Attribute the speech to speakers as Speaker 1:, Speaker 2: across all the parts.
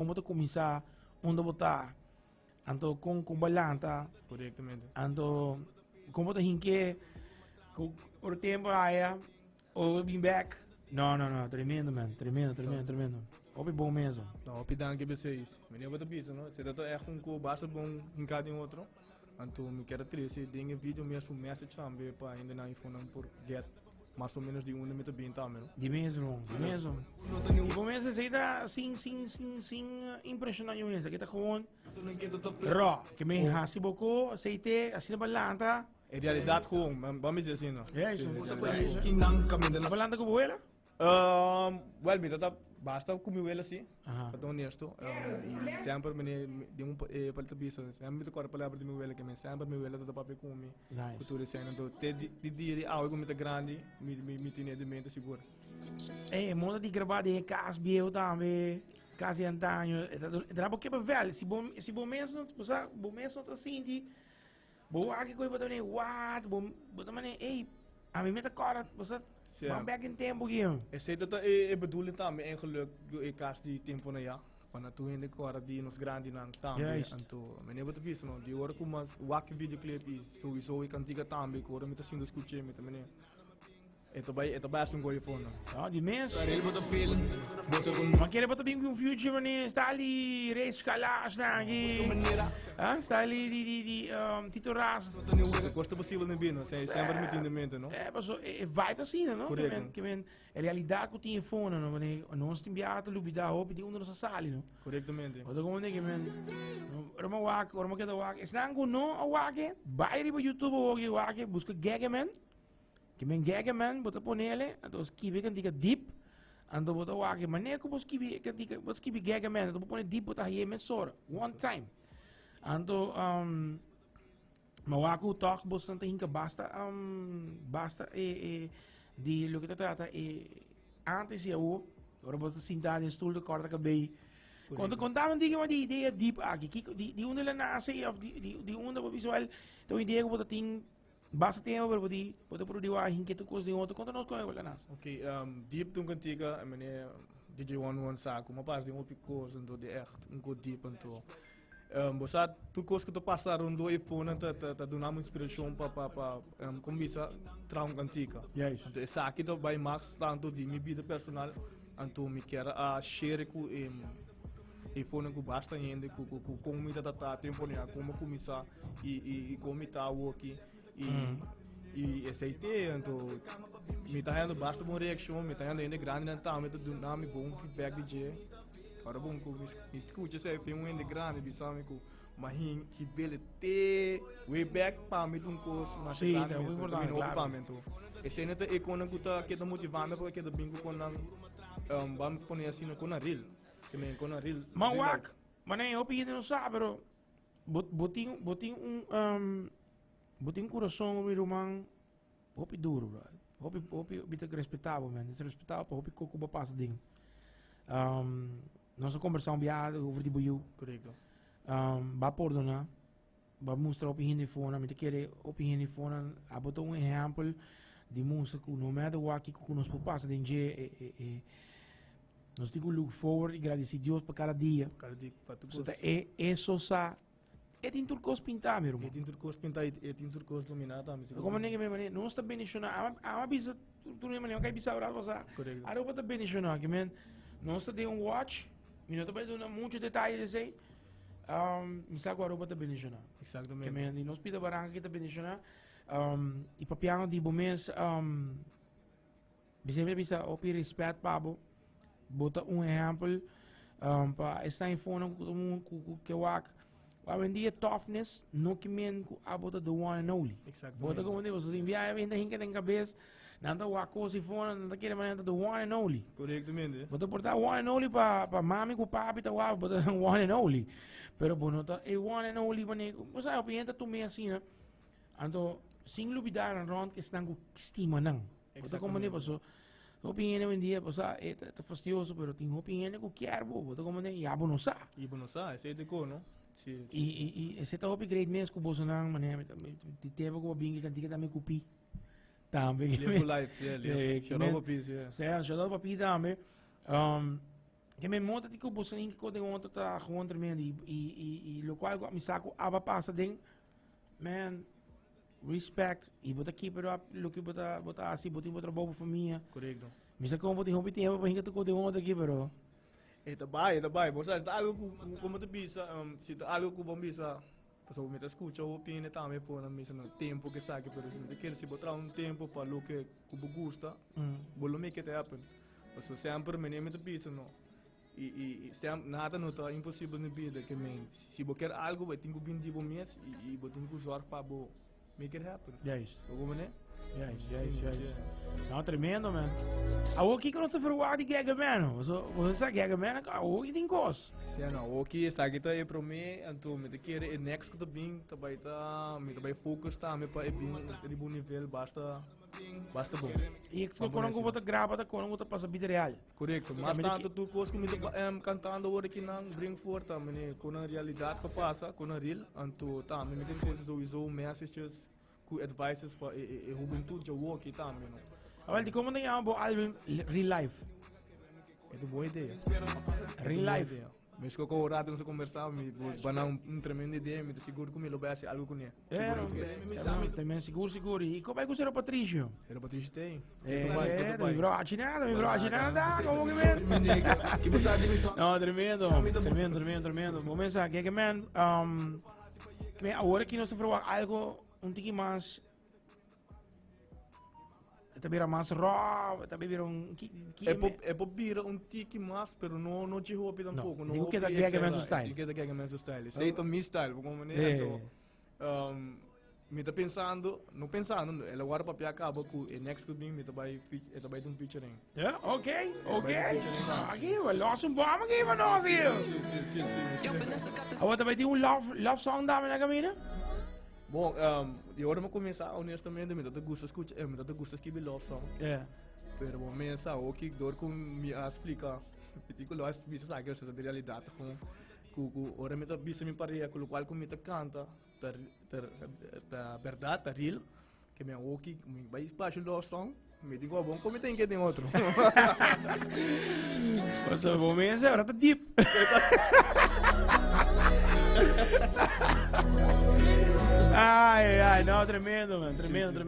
Speaker 1: como te começar onde botar anto com balanta
Speaker 2: Correctamente.
Speaker 1: anto como te hinque por tempo aí ou bem back não tremendo man tremendo Opi bom mesmo
Speaker 2: Não, opidão que vocês. Menino bota bisa, não? Se dato é com basta bom em cada outro. Então, me quero trazer dinhe vídeo mesmo message também para ainda na iPhone por get mais ou menos de um minuto bem também.
Speaker 1: de mesmo e bom mesmo sei da sim impressionante mesmo aqui tá com raw que me hasi boko aceite assim balanta
Speaker 2: É realidade com, vamos dizer assim, não?
Speaker 1: é isso
Speaker 2: Isso.
Speaker 1: balanta com boela
Speaker 2: Well, me dá basta comigo ele assim,
Speaker 1: Aham.
Speaker 2: para honesto. E sempre me de para bisa, sempre me tocar palavra de meu ele que me sempre meu ele da papel com me.
Speaker 1: Nice.
Speaker 2: Cultura cena, então de dia algo muito grande, me tinha de mente seguro.
Speaker 1: monta di gravar de casa bio também casa antanho era porque velho se bom mesmo você bom mesmo tá assim de bom aqui coisa para também what bom também ei a mim me tá cara você vamos back in tempo aqui
Speaker 2: Esse bedoeling também eigenlijk ik kaas die tempo na ja. Para tu ainda agora de nos grande nan também. Então, menino bota bisa não. De hora como wak videoclip e sowieso ik antiga também. Agora me tá sendo escutar me também. Ito ba assim com o iPhone.
Speaker 1: ah de mês mas queria botar bem com o future né está ali race escalar está aqui está ali de tituras
Speaker 2: Gosta possível no bino, sempre me tinha de mente, não?
Speaker 1: passou vai assim não que men a realidade que o telefone não né nós tem biata lubida hope de under nossa sala não
Speaker 2: Correctamente.
Speaker 1: Wat como que men orma wak orma que da wak esnango no a wak vai riba YouTube o wak busca Gegeman que men Gegeman bota ponele então esquive que diga deep ando bota wak mané que bota esquive que diga bota esquive Gegeman então pone deep bota aí mesora one time ando ma wak o talk bastante hinka basta di lo que trata antes eu agora bota sentar em stoel de corda que bem quando contavam diga uma ideia deep aqui de onde ela nasce of de onde o visual então ideia que bota tem basta tempo para poder produzir a gente que coisa de outro quando nós conhecemos ela nasce
Speaker 2: Ok, deep toen kantika, I mean, DJ11 saco, uma parte de um picoso, então de echt, good deep, então. Você tu coisa que tu passaram do iPhone, tá dando uma inspiração para começar traum kantika.
Speaker 1: Yes.
Speaker 2: Então essa aqui do by Max tanto de minha vida personal, então me quer a share com iPhone que basta ainda, com como me tá tempo né, como começar e como tá o aqui e aceitei, então me tá dando basta uma reação, me tá dando ainda grande não tá, me tá dando nome bom feedback de DJ. Agora bom que me escuta, sei tem um ainda grande, bisame com mas ele te way back para me um curso na chegada,
Speaker 1: é muito importante, claro.
Speaker 2: então esse ainda é quando que tá que tá motivando porque tá bingo com vamos pôr assim com a real, que me com a real.
Speaker 1: mas wak mané eu pedi não sabe pero botin um coração meu irmão hopi duro bro hopi bita respeitável man desrespeitável para hopi coco passa ding nossa conversação biada over de boiu
Speaker 2: Correto.
Speaker 1: ba perdonar ba mostrar hopi hindi phone me te querer hopi hindi phone a botar um exemplo de mostrar que no matter what que nos passa ding nós temos que look forward e agradecer Deus para cada dia
Speaker 2: Cada dia para tu
Speaker 1: so isso sa é tem turcos pintar meu irmão
Speaker 2: é tem turcos pintar é tem turcos dominar também.
Speaker 1: como ninguém me mane não está bem a ama bisa tu não me vai bisa ora você
Speaker 2: Correto.
Speaker 1: a roupa tá bem que men não está de um watch e não tá bem dando muito detalhes aí me sabe agora a roupa tá bem que
Speaker 2: Exatamente.
Speaker 1: men e nós pida baranga que tá bem e papiano de bomens bisa opi respeito pabo bota um exemplo para estar em fone com que wak hoje em dia toughness não que men abota the one and only
Speaker 2: Exatamente.
Speaker 1: bota como digo você envia ainda hinca na cabeça nada wak coisa fone nada querer maneira the one and only
Speaker 2: Corretamente.
Speaker 1: bota portar one and only para mami com papi tá wak bota one and only pero bueno tá e one and only mané você sabe opinião tu me assim né então sem luvidar around que estão com estima não bota como digo so opinião hoje em dia você tá fastidioso pero tem opinião que quer bota como digo ya não sabe
Speaker 2: E bom, sabe, esse é de cor, não? Sim.
Speaker 1: E esse tá upgrade mesmo com o Bolsonaro, mané, teve com o bingo que antiga também copi. Também.
Speaker 2: Live life, yeah. Chorou para pis, yeah.
Speaker 1: Certo, chorou para pis também. Que me monta de que o bolso nem que eu tenho ontem tá gewoon tremendo e lo qual me saco aba passa ding. Man, respect. E bota keep it up, lo que bota assim, bota bobo família.
Speaker 2: Correcto.
Speaker 1: Me saco como tem hobby tempo para hinga tu de ontem aqui, bro.
Speaker 2: Eta bai. Bom, sabe, algo como tu bisa, se algo como bisa, pessoal me escuta ou opina também por na mesa no tempo que sabe, pero se quer se botar tempo para lo que tu gusta, bolo make it happen. Pessoal sempre me nem me bisa no. E sempre nada não tá impossível na vida que me se você quer algo vai ter que vir de bom mês e vai ter que usar para bo make it happen.
Speaker 1: Yes.
Speaker 2: Como né?
Speaker 1: Yes. Não, tremendo, man. A aqui que não está falando de Gegeman, você sabe Gegeman, a aqui tem gosto.
Speaker 2: Sim, não, aqui sabe que tá aí para mim, então me quer next que tá bem, tá vai focus tá me para bem de bom nível, basta bom.
Speaker 1: E tu quando eu vou gravar, quando eu vou passar vida real.
Speaker 2: Correto, mas tanto tu coisa que me cantando agora aqui não bring forth tá, me com a realidade que passa, com a real, então tá, me tem coisas sowieso messages, com advices para a juventude já o aqui tá, me
Speaker 1: Well, di como na bom album Real Life.
Speaker 2: é uma boa ideia.
Speaker 1: Real Life.
Speaker 2: Mas que eu rato nós conversar, me bana tremenda ideia, me seguro que me lo vai ser algo com ele.
Speaker 1: Também seguro. E como é que você era Patrício?
Speaker 2: Era Patrício tem.
Speaker 1: Me broche nada, como que vem? Não, tremendo. Vou pensar, Gegeman, agora que nós falamos algo, tique mais, também mais raw, também vira
Speaker 2: É para virar tique mais, pero não te roupa tampouco.
Speaker 1: Não, que da Gegeman style.
Speaker 2: Que da Gegeman style. Sei também style, como né? Me tá pensando, não pensando, ela agora para acaba com o next to me tá vai um featuring.
Speaker 1: Yeah, okay. Aqui, lost um bomb aqui para nós aqui.
Speaker 2: Sim.
Speaker 1: Agora também tem love song da minha caminha.
Speaker 2: Bom, eu agora vou começar honestamente, me dá gosto escutar, me dá gosto escrever love song.
Speaker 1: É.
Speaker 2: Pero vou começar o que dor com me explicar. Digo lá, se você sabe que essa é realidade com ora me tá bisa me pareia com o qual me tá canta, da verdade, da real, que me o que me vai espaço love song. Me digo, bom, como tem que ter outro.
Speaker 1: Mas o momento agora tá deep. Ai, não, tremendo, man. Tremendo.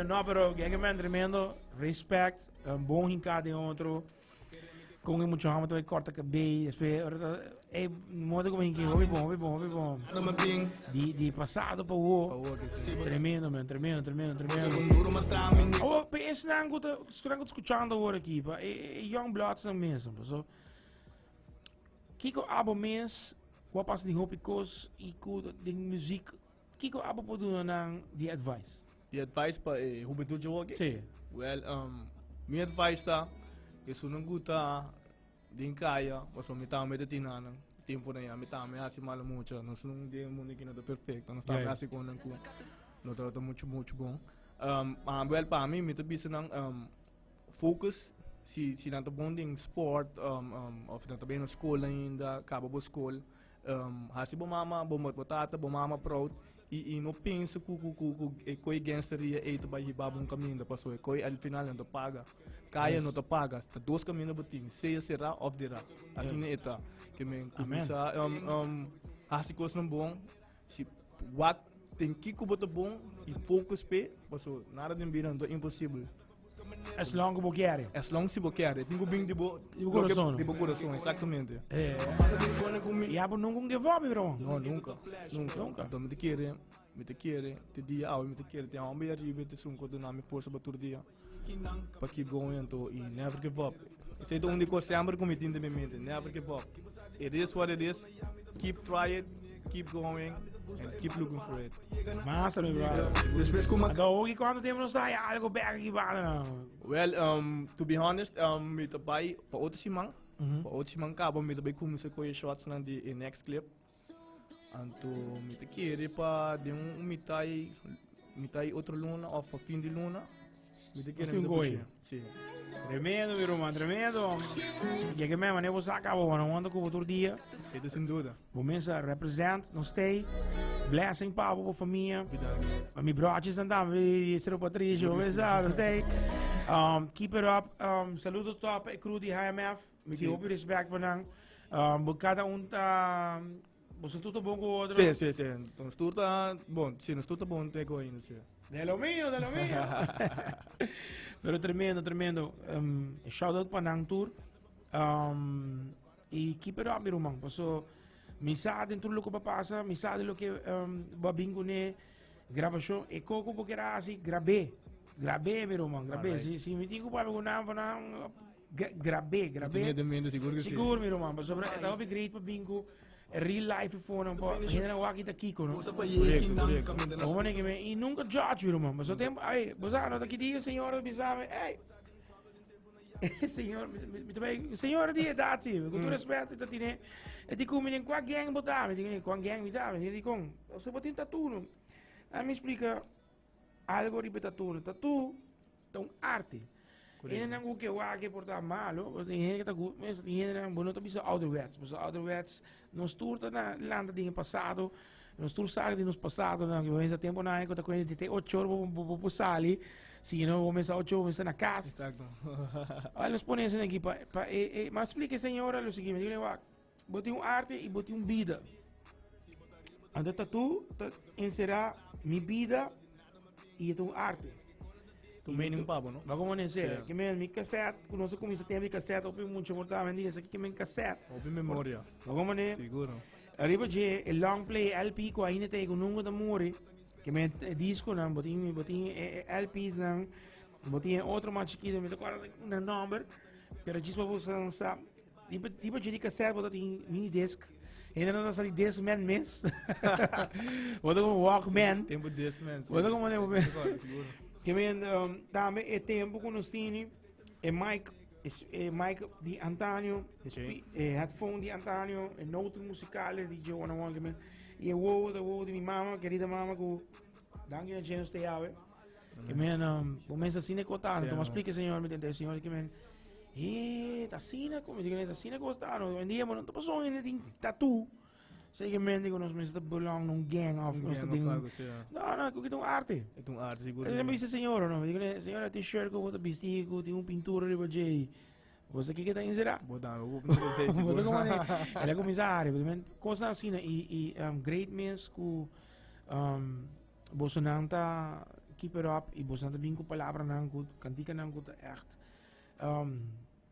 Speaker 1: Não, pero Gegeman, tremendo. Respect, bom rincado em outro. Com o muito ramo, também corta cabelo. É modo como que hobby bom. De passado para o tremendo, man. Tremendo. Oh, pensa na anguta, escutando agora aqui, pa. Young Bloods não mesmo, so. Kiko abo mês, qual passa de hobby cos e com de música. Kiko abo pode dar de advice.
Speaker 2: De advice para juventude hoje?
Speaker 1: Sim.
Speaker 2: Well, minha advice tá, isso não gusta de encaia, mas me tá meditando. Tempo né, me tá me assim mal muito, nós não de mundo que não é perfeito, nós tá assim com não tá muito bom. Well, para mim, me tá pensando focus se não tá bom em sport, ou não tá bem na escola ainda, acaba a escola, assim bom mama, bom batata, bom mama proud. E não penso que coi gangsteria é tu vai ribar um caminho da pessoa, coi al final não te paga, caia não te paga, tá dois caminhos batim, seja será ou dirá, assim é tá, que me começa assim coisa não bom, se what tem que botar bom e focus pe, pessoa nada de virando impossível.
Speaker 1: As long como quer.
Speaker 2: As long se você quer, tem que vir de bo coração, exatamente.
Speaker 1: E abo nunca give up, bro.
Speaker 2: Não, nunca. Então me te quer, te dia me te quer, te a homem arriba, te sum quando me força para todo dia. Para keep going então e never give up. Isso é a única coisa sempre que me tem de mente, never give up. It is what it is. Keep trying, keep going. And keep looking for it.
Speaker 1: Massa, meu brother. Agora, quando temos algo back aqui,
Speaker 2: well, to be honest, me trabalho para outro simang. Para outro simang acaba, me trabalho com música com shots na de next clip. Então, me trabalho para de mitai outro luna ou para fim de luna.
Speaker 1: Este un goi.
Speaker 2: Sì.
Speaker 1: Tremendo, meu irmão, tremendo. Gegeman, mas você acabou, não anda com outro dia.
Speaker 2: Siete sem dúvida.
Speaker 1: Vou mensen represent, não stay. Blessing para a família.
Speaker 2: Bedankt.
Speaker 1: Mijn broertjes en dan, Sero Patricio, we zijn stay. Keep it up. Saludos top, crew di HMF. Met die hoop respect benang. Cada você tudo bom com o outro?
Speaker 2: Sì. Non sturta, bon, sì, non sturta buon te coin, sì.
Speaker 1: De lo mio. Pero tremendo. Shout out para Nang Tour. E keep it up, meu irmão. Passo, mi sa dentro lo que passa, mi sa de lo que babingo ne gravação e coco porque era assim, grabei, meu irmão, grabei. Se me digo para o nome, grabei. Seguro, meu irmão. Passo, estava bem great para bingo. Real life phone um pouco, ainda não aqui tá Kiko, não? Como é que me e nunca judge, meu irmão. Mas o tempo, aí, você não tá aqui dia, senhora, bisave, ei, senhora de idade, sim, com todo respeito, tá tine, e digo me nem qual gang botar, me digo qual gang me dá, me digo, você botar tatu, não? Aí me explica algo de tatu, é uma arte. En dan ook je porta malo, was die hele dat goed, mensen die hele dan bonito bisa ouderwets, non sturta na landa di passado, non sturta di nos passado, na que pensa tempo na época quando tem 8 horas po sali, se não começa 8 horas na casa.
Speaker 2: Exacto.
Speaker 1: Aí nos ponemos aqui mas explique senhora o seguinte, digo lá, botei arte e botei vida. Anda tatu, inserar minha vida e então arte.
Speaker 2: Tu mening pa, no?
Speaker 1: Bago mo nese, que mi cassette, quando você começa a ter mi cassette, opi muito mortal, me diz aqui que mi cassette.
Speaker 2: Opi memória.
Speaker 1: Bago mo ne,
Speaker 2: Seguro.
Speaker 1: arriba je e long play LP ko ainda te ko nungo da mori, que me disco nan botin LPs nan, botin outro mais chiquito, me tocar um number, pero diz para você sa, riba je di cassette botin mini disc. Ainda não está saindo disc man miss. Bodo como Walkman.
Speaker 2: Tempo disc man.
Speaker 1: Bodo como ne.
Speaker 2: Seguro.
Speaker 1: Que men também é tempo com nós tini e Mike di Antonio, headphone di Antonio, e notas musicales di Joe One que men e o de minha mama, querida mama que danke na gente te ave. Que men começa assim ne cotar, então explica senhor, me entende senhor que men tá assim como digo nessa assim gostaram, um dia não passou ainda tem tatu. Zeker mensen die ons mensen belang nung gang of ons ding. Não, kung itong arte.
Speaker 2: Itong arte siguro.
Speaker 1: Ano naman isa senhora, no? Digo na senhora t-shirt ko, bota bisti ko, tinha pintura ri ba jay. Você que tá inserá?
Speaker 2: Bodan, eu vou fazer isso.
Speaker 1: Bota como ele é comissário, men coisa assim e great means ku Bolsonaro tá keep it up e Bolsonaro bem com palavra nang ku, cantica nang ku tá echt.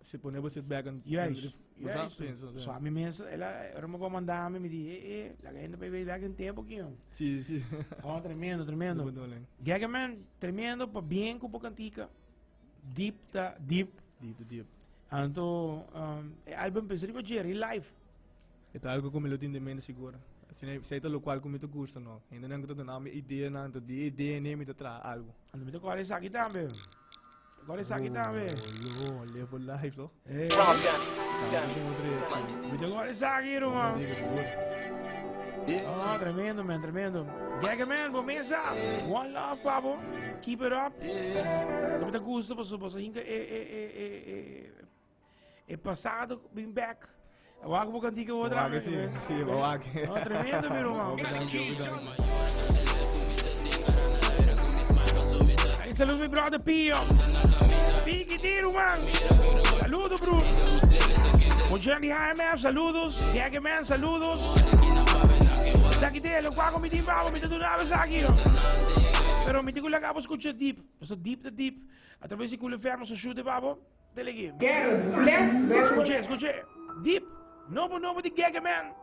Speaker 2: Se poner você back and
Speaker 1: Juist. So, a mim mesmo, ela era uma boa mandar, me disse, ainda vai ver daqui um tempo aqui, ó.
Speaker 2: Sim.
Speaker 1: Oh, tremendo. Gegeman, tremendo, para bem com a cantica. Deep. Então, álbum pensei para gerir live.
Speaker 2: É algo como eu tenho de mente seguro. Se é o qual como tu gosta, não. Ainda não estou dando uma ideia, não, então de ideia nem me traz algo.
Speaker 1: Então, me toca isso aqui também. Agora isso aqui também.
Speaker 2: Levo live, não?
Speaker 1: Me toca isso aqui, irmão. Oh, tremendo. Gegeman, começa. One love, Pablo. Keep it up. Eu me gusta, posso ainda é passado, bem back. Eu hago um cantiga outra vez.
Speaker 2: Sim, eu hago.
Speaker 1: Oh, tremendo, meu irmão. Saludos, meu brother Pio. Piquitiro, mano. Saludos, bro. Muchachos de HMF, saludos. Gegeman, saludos. Sakite, lo quago mi di babo, mi te donava sakio. Pero mi te kulla cabo escucha deep. So deep. Através de kulla fermo so shoot babo. Delegi.
Speaker 3: Quero, flash.
Speaker 1: Escuche. Deep. Novo de Gegeman.